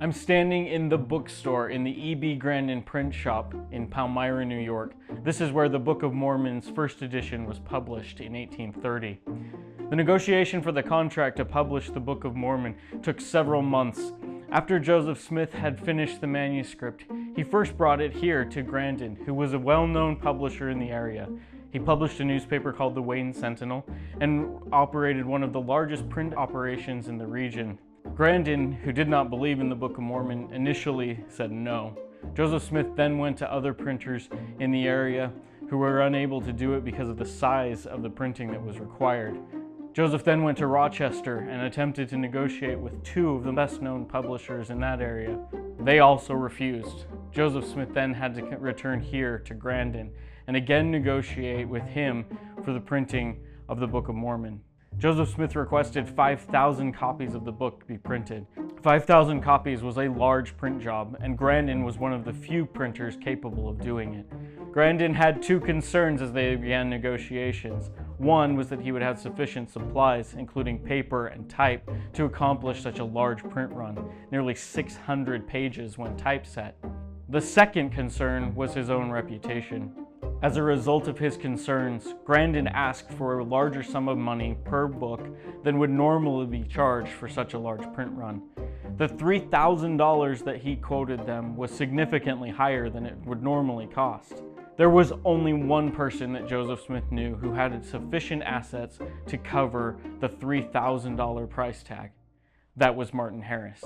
I'm standing in the bookstore in the E.B. Grandin Print Shop in Palmyra, New York. This is where the Book of Mormon's first edition was published in 1830. The negotiation for the contract to publish the Book of Mormon took several months. After Joseph Smith had finished the manuscript, he first brought it here to Grandin, who was a well-known publisher in the area. He published a newspaper called the Wayne Sentinel and operated one of the largest print operations in the region. Grandin, who did not believe in the Book of Mormon, initially said no. Joseph Smith then went to other printers in the area who were unable to do it because of the size of the printing that was required. Joseph then went to Rochester and attempted to negotiate with two of the best-known publishers in that area. They also refused. Joseph Smith then had to return here to Grandin and again negotiate with him for the printing of the Book of Mormon. Joseph Smith requested 5,000 copies of the book be printed. 5,000 copies was a large print job, and Grandin was one of the few printers capable of doing it. Grandin had two concerns as they began negotiations. One was that he would have sufficient supplies, including paper and type, to accomplish such a large print run, nearly 600 pages when typeset. The second concern was his own reputation. As a result of his concerns, Grandin asked for a larger sum of money per book than would normally be charged for such a large print run. The $3,000 that he quoted them was significantly higher than it would normally cost. There was only one person that Joseph Smith knew who had sufficient assets to cover the $3,000 price tag. That was Martin Harris.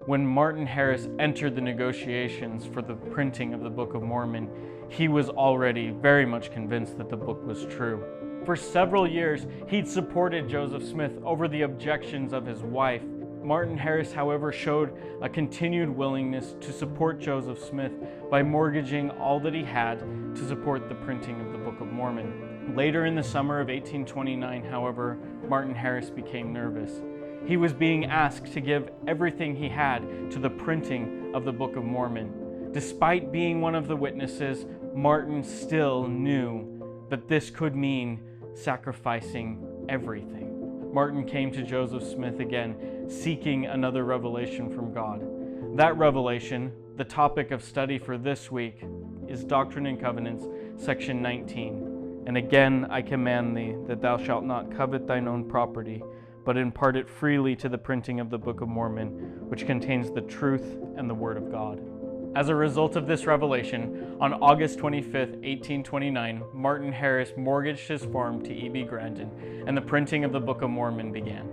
When Martin Harris entered the negotiations for the printing of the Book of Mormon, he was already very much convinced that the book was true. For several years, he'd supported Joseph Smith over the objections of his wife. Martin Harris, however, showed a continued willingness to support Joseph Smith by mortgaging all that he had to support the printing of the Book of Mormon. Later in the summer of 1829, however, Martin Harris became nervous. He was being asked to give everything he had to the printing of the Book of Mormon. Despite being one of the witnesses, Martin still knew that this could mean sacrificing everything. Martin came to Joseph Smith again, seeking another revelation from God. That revelation, the topic of study for this week, is Doctrine and Covenants, section 19. And again I command thee that thou shalt not covet thine own property, but impart it freely to the printing of the Book of Mormon, which contains the truth and the Word of God. As a result of this revelation, on August 25, 1829, Martin Harris mortgaged his farm to E.B. Grandin, and the printing of the Book of Mormon began.